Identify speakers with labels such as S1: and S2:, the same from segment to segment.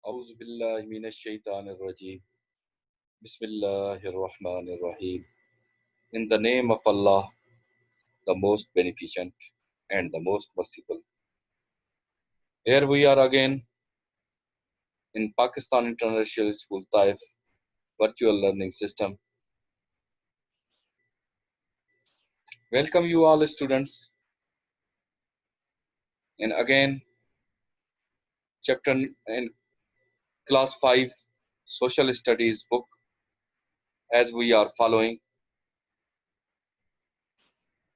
S1: أعوذ بالله من الشيطان الرجيم. Bismillahir Rahmanir Rahim. In the name of Allah, the most beneficent and the most merciful. Here we are again in Pakistan International School Taif virtual learning system. Welcome you all students in again chapter in class 5 social studies book as we are following.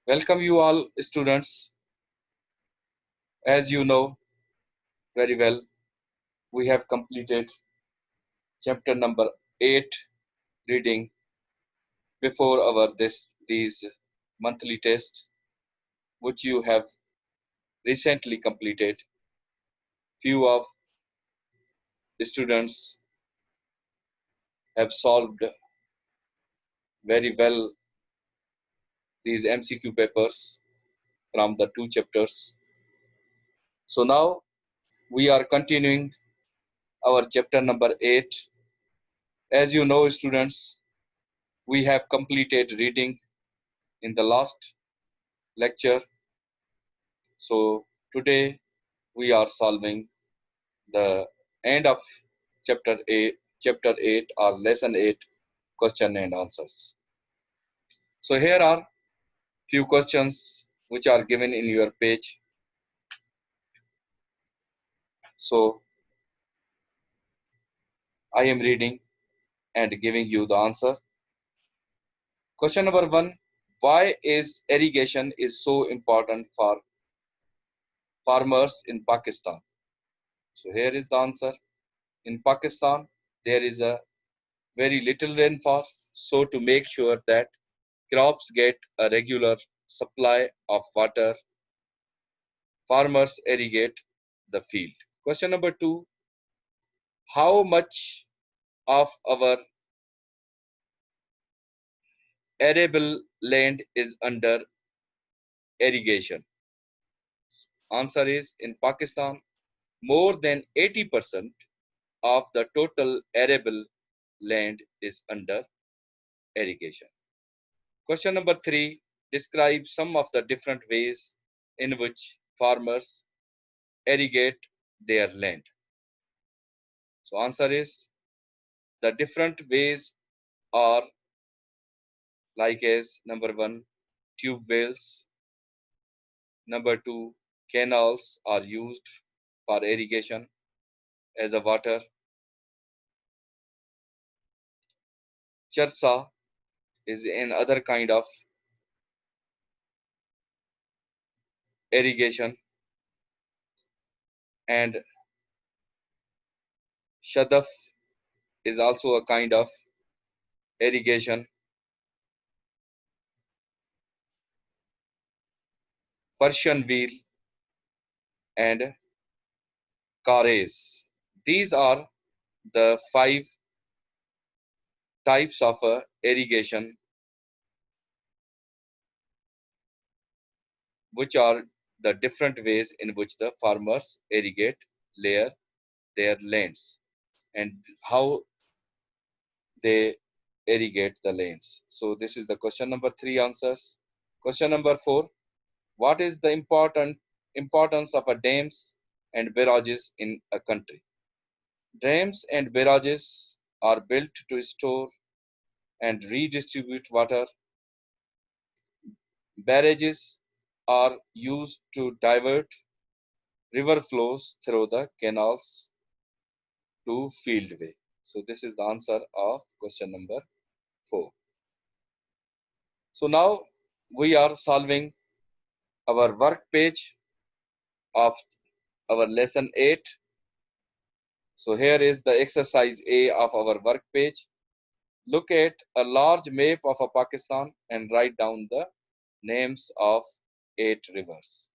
S1: Welcome you all students. As you know very well, we have completed chapter number 8 reading before our these monthly tests which you have recently completed. Few of the students have solved very well these MCQ papers from the two chapters. So now we are continuing our chapter number 8. As you know students, we have completed reading in the last lecture. So today we are solving the end of chapter 8 or lesson 8 question and answers. So here are few questions which are given in your page. So I am reading and giving you the answer. Question number 1, why is irrigation is so important for farmers in Pakistan? So here is the answer. In Pakistan there is a very little rainfall, so to make sure that crops get a regular supply of water, farmers irrigate the field. Question number 2, how much of our arable land is under irrigation? Answer is, in Pakistan, more than 80% of the total arable land is under irrigation. Question number 3, describe some of the different ways in which farmers irrigate their land. So answer is, the different ways are like as number 1, tube wells, number 2, canals are used for irrigation as a water, charsa is another kind of irrigation, and shadaf is also a kind of irrigation. Persian wheel and kares. These are the 5 types of irrigation which are the different ways in which the farmers irrigate their lands and how they irrigate the lands. So this is the question number 3 answers. Question number 4, what is the importance of a dams and barrages in a country? Dams and barrages are built to store and redistribute water. Barrages are used to divert river flows through the canals to fieldway. So this is the answer of question number 4. So now we are solving our work page of our lesson 8. So here is the exercise A of our work page. Look at a large map of a Pakistan and write down the names of 8 rivers.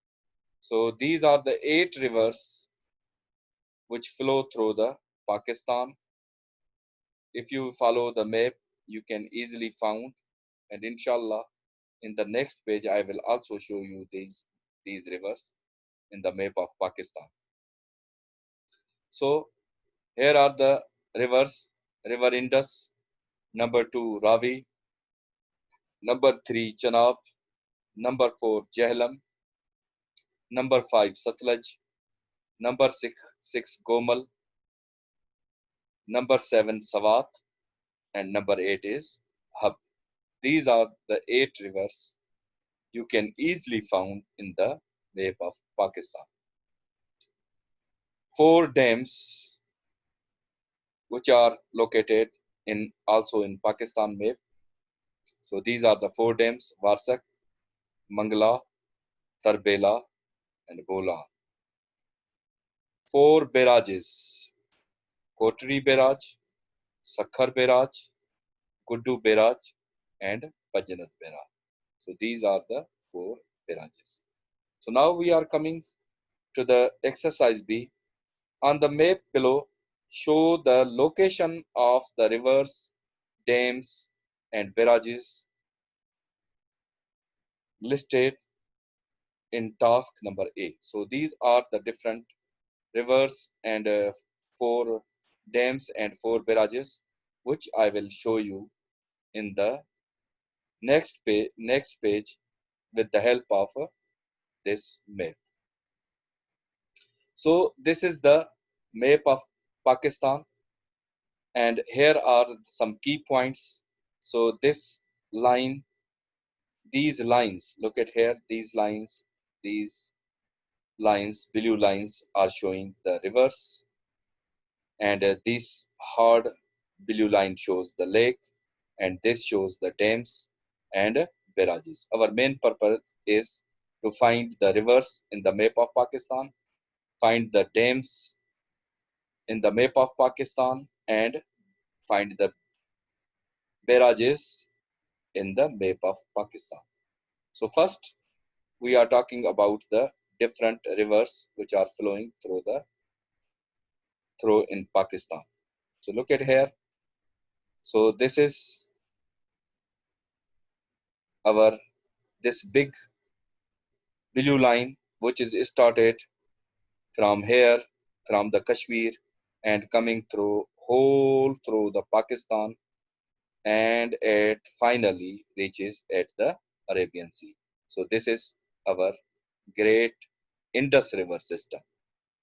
S1: So these are the 8 rivers which flow through the Pakistan. If you follow the map, you can easily find, and inshallah in the next page I will also show you these rivers in the map of Pakistan. So Here are the rivers. River Indus, number 2 Ravi, number 3 Chenab, number 4 Jhelum, number 5 Satluj, number 6 Gomal, number 7 Swat, and number 8 is Hab. These are the 8 rivers you can easily found in the map of Pakistan. 4 dams which are located in also in Pakistan map. So these are the 4 dams: Varsak, Mangla, Tarbela, and Bolan. 4 barrages: Kotri Barrage, Sakhar Barrage, Guddu Barrage, and Pajnath Barrage. So these are the 4 barrages. So now we are coming to the exercise B. On the map below, show the location of the rivers, dams, and barrages listed in task number A. So these are the different rivers and 4 dams and 4 barrages, which I will show you in the next page with the help of this map. So this is the map of Pakistan, and here are some key points. So this line, these lines, look at here, these lines, blue lines are showing the rivers, and this hard blue line shows the lake, and this shows the dams and barrages. Our main purpose is to find the rivers in the map of Pakistan, find the dams in the map of Pakistan, and find the barrages in the map of Pakistan. So first, we are talking about the different rivers which are flowing through in Pakistan. So look at here. So this is our this big blue line which is started from here, from the Kashmir, and coming through the Pakistan, and it finally reaches at the Arabian Sea. So this is our great Indus River system.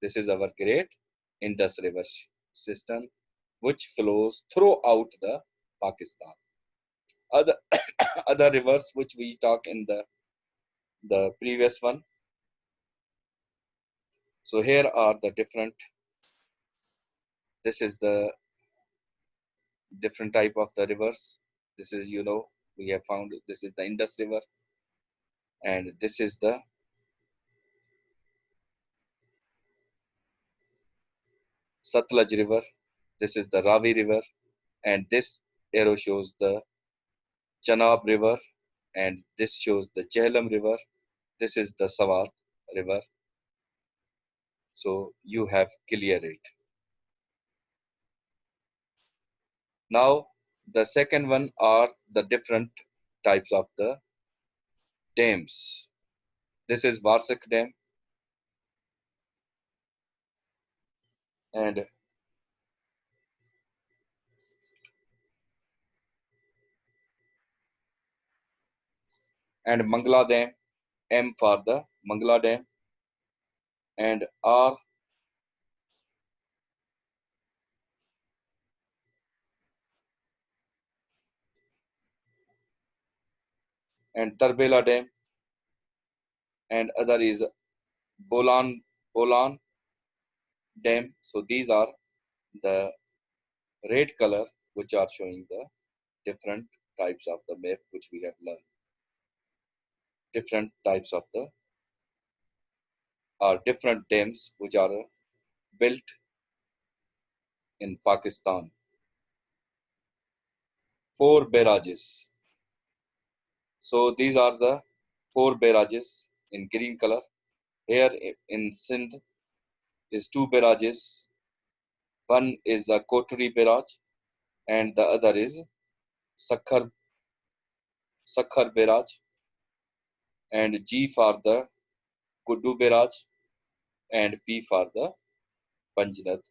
S1: This is our great Indus River system which flows throughout the Pakistan. Other other rivers which we talk in the previous one. So here are the different. This is the different type of the rivers. This is, we have found this is the Indus River, and this is the Satluj River. This is the Ravi River, and this arrow shows the Chenab River, and this shows the Jhelum River. This is the Swat River. So you have cleared it. Now the second one are the different types of the dams. This is Varsak Dam, and Mangla Dam, M for the Mangla Dam, and R and Tarbela Dam, and other is Bolan Dam. So these are the red color which are showing the different types of the map which we have learned. Different types of the different dams which are built in Pakistan. 4 barrages. So these are the 4 barrages in green color. Here in Sindh is 2 barrages. One is the Kotri barrage, and the other is Sakhar barrage, and G for the Guddu barrage, and P for the Panjnath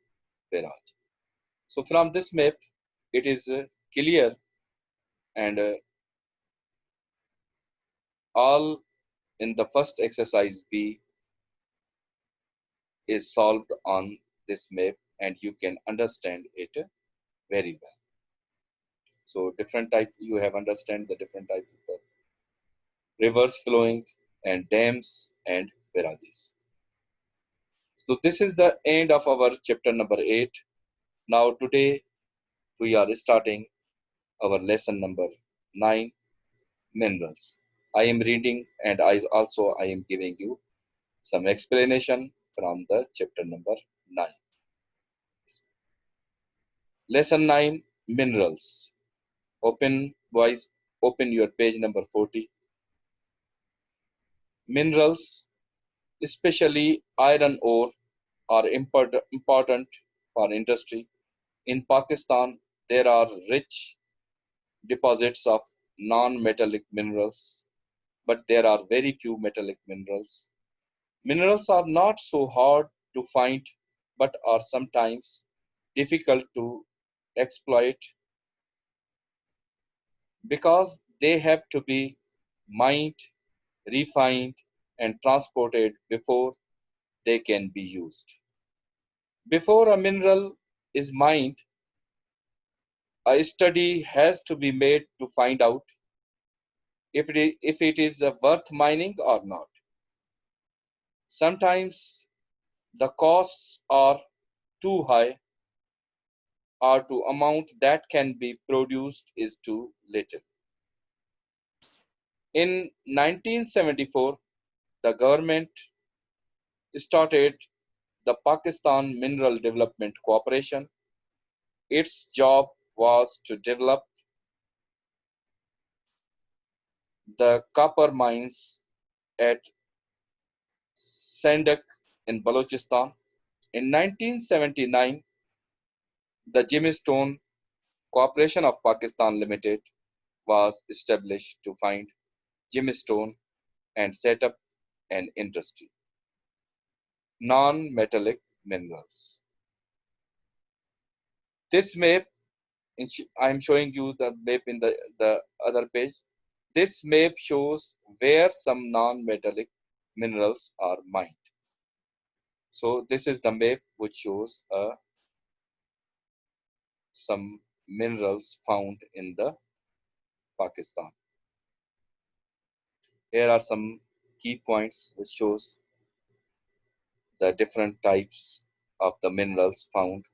S1: barrage. So from this map, it is clear, and all in the first exercise B is solved on this map, and you can understand it very well. So different type, you have understand the different type of the rivers flowing and dams and barrages. So this is the end of our chapter number 8. Now today we are starting our lesson number 9, minerals. I am reading, and I am giving you some explanation from the chapter number 9. Lesson 9, minerals. Open voice, open your page number 40. Minerals, especially iron ore, are important for industry. In Pakistan, there are rich deposits of non-metallic minerals, but there are very few metallic minerals. Minerals are not so hard to find, but are sometimes difficult to exploit because they have to be mined, refined, and transported before they can be used. Before a mineral is mined, a study has to be made to find out if it is worth mining or not. Sometimes the costs are too high, or to amount that can be produced is too little. In 1974, the government started the Pakistan Mineral Development Corporation. Its job was to develop the copper mines at Sandak in Balochistan. In 1979, the Gemstone Corporation of Pakistan Limited was established to find gemstone and set up an industry. Non-metallic minerals. This map, I'm showing you the map in the other page. This map shows where some non-metallic minerals are mined. So this is the map which shows some minerals found in the Pakistan. Here are some key points which shows the different types of the minerals found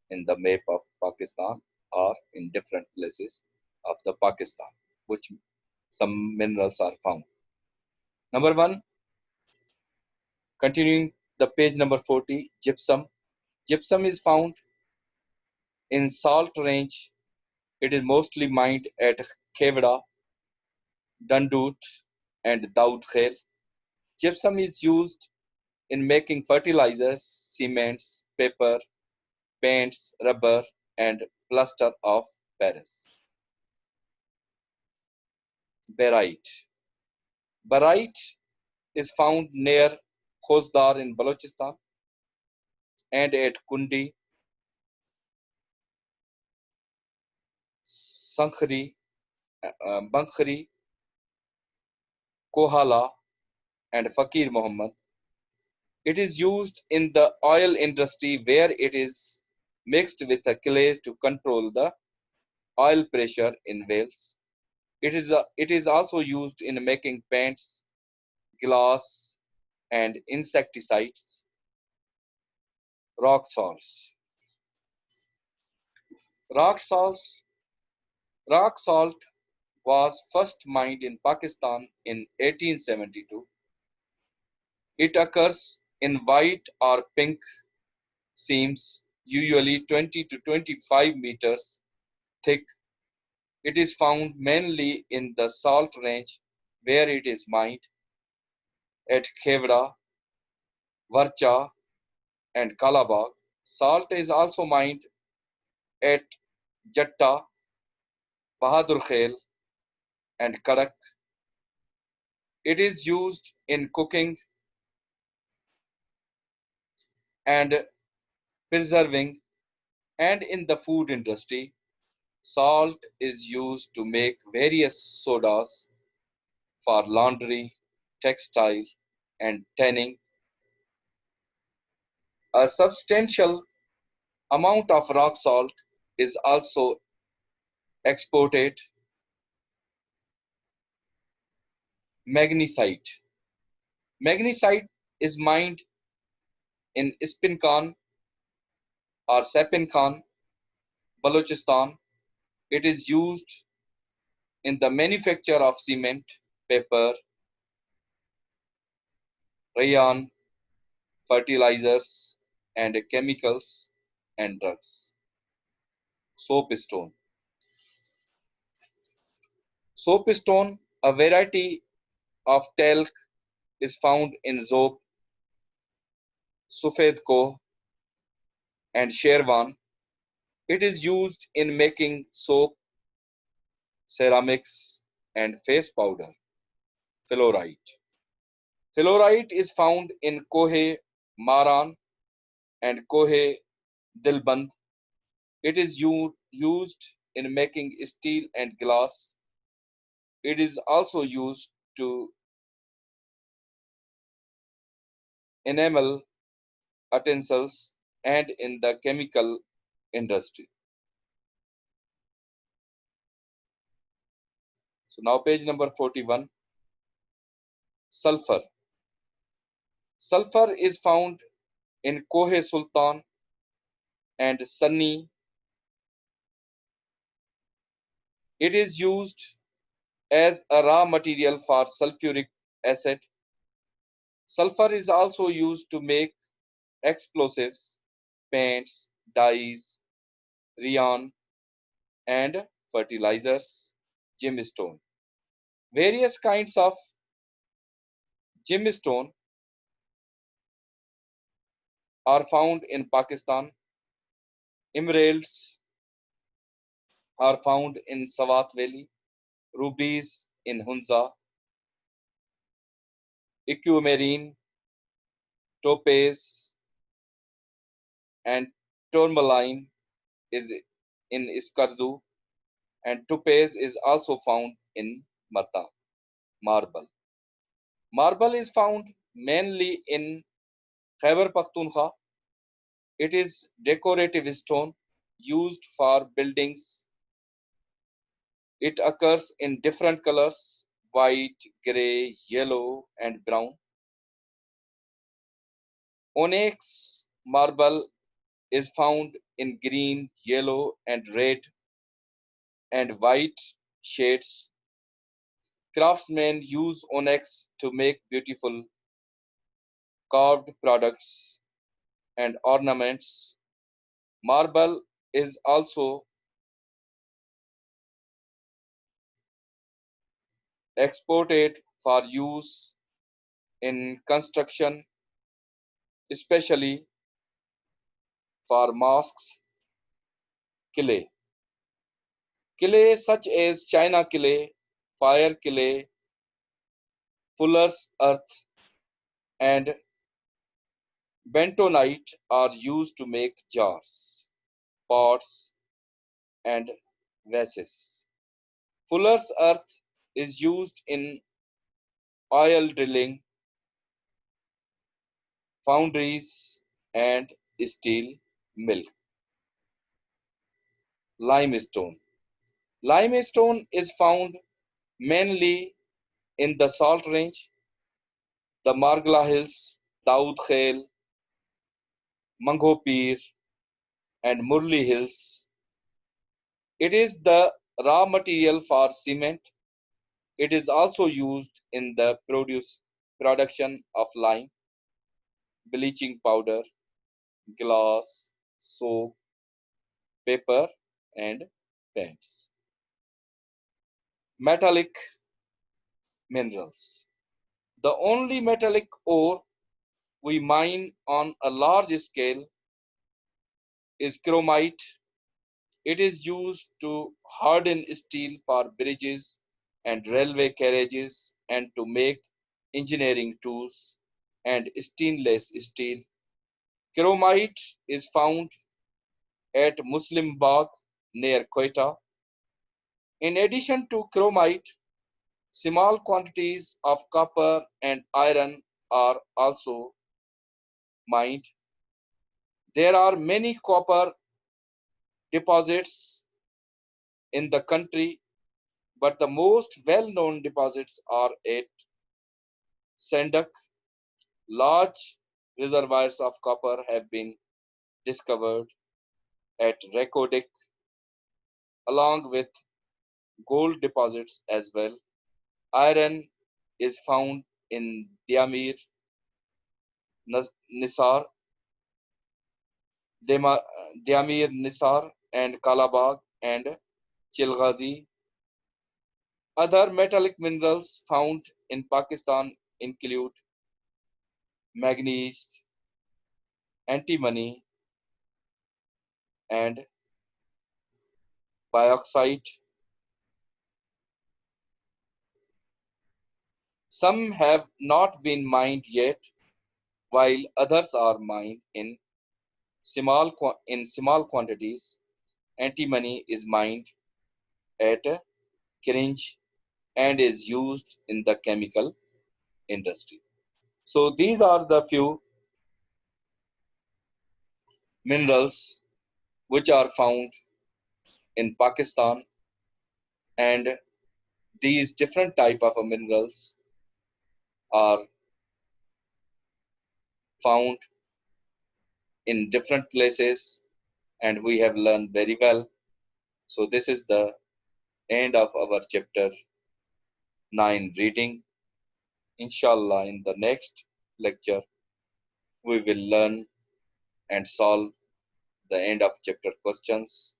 S1: in the map of Pakistan or in different places of the Pakistan, which some minerals are found. Number one, continuing the page number 40, gypsum. Gypsum is found in salt range. It is mostly mined at Khewda, Dandut, and Daud Khair. Gypsum is used in making fertilizers, cements, paper, paints, rubber, and plaster of Paris. Barite. Barite is found near Khozdar in Balochistan and at Kundi, Sankhri, Bankhri, Kohala, and Fakir Muhammad. It is used in the oil industry where it is mixed with a clay to control the oil pressure in wells. It is also used in making paints, glass, and insecticides. Rock salts. Rock salts. Rock salt was first mined in Pakistan in 1872. It occurs in white or pink seams, usually 20 to 25 meters thick. It is found mainly in the salt range where it is mined at Khewda, Varcha, and Kalabagh. Salt is also mined at Jatta, Bahadur Khail, and Karak. It is used in cooking and preserving And in the food industry, salt is used to make various sodas for laundry, textile, and tanning. A substantial amount of rock salt is also exported. Magnesite. Magnesite is mined in Spinkan or Sapinkan, Balochistan. It is used in the manufacture of cement, paper, rayon, fertilizers, and chemicals and drugs. Soapstone. Soapstone, a variety of talc, is found in Zob, Sufed Koh, and Sherwan. It is used in making soap, ceramics, and face powder. Fluorite. Fluorite is found in Kohe Maran and Kohe Dilband. It is used in making steel and glass. It is also used to enamel utensils and in the chemical industry. So now page number 41, sulfur. Sulfur is found in Kohe Sultan and Sunni. It is used as a raw material for sulfuric acid. Sulfur is also used to make explosives, paints, dyes, rayon, and fertilizers. Gemstone. Various kinds of gemstone are found in Pakistan. Emeralds are found in Swat Valley. Rubies in Hunza. Aquamarine, topaz, and tourmaline is in Iskardu, and topaz is also found in Mata. Marble. Marble is found mainly in Khyber Pakhtunkhwa. It is decorative stone used for buildings. It occurs in different colors: white, gray, yellow, and brown. Onyx marble is found in green, yellow, and red and white shades. Craftsmen use onyx to make beautiful carved products and ornaments. Marble is also exported for use in construction, especially for mosques. Clay. Clay such as China clay, fire clay, fuller's earth, and bentonite are used to make jars, pots, and vases. Fuller's earth is used in oil drilling, foundries, and steel mill. Limestone. Limestone is found mainly in the Salt Range, the Margla Hills, Daud Khail, Mangho Pir, and Murli Hills. It is the raw material for cement. It is also used in the production of lime, bleaching powder, glass, soap, paper, and paints. Metallic minerals. The only metallic ore we mine on a large scale is chromite. It is used to harden steel for bridges and railway carriages and to make engineering tools and stainless steel. Chromite is found at Muslim Bagh near Quetta. In addition to chromite, small quantities of copper and iron are also mined. There are many copper deposits in the country, but the most well known deposits are at Sandak. Large reservoirs of copper have been discovered at Reko Diq, along with gold deposits as well. Iron is found in Diamir, Nisar, Diamir Nisar, and Kalabag and Chilghazi. Other metallic minerals found in Pakistan include manganese, antimony, and bauxite. Some have not been mined yet, while others are mined in small quantities. Antimony is mined at Kirinj and is used in the chemical industry. So these are the few minerals which are found in Pakistan, and these different type of minerals are found in different places, and we have learned very well. So this is the end of our chapter 9 reading. Inshallah, in the next lecture, we will learn and solve the end of chapter questions.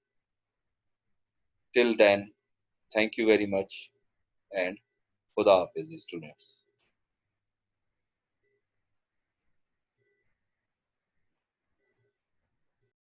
S1: Till then, thank you very much and Khuda Hafiz, students.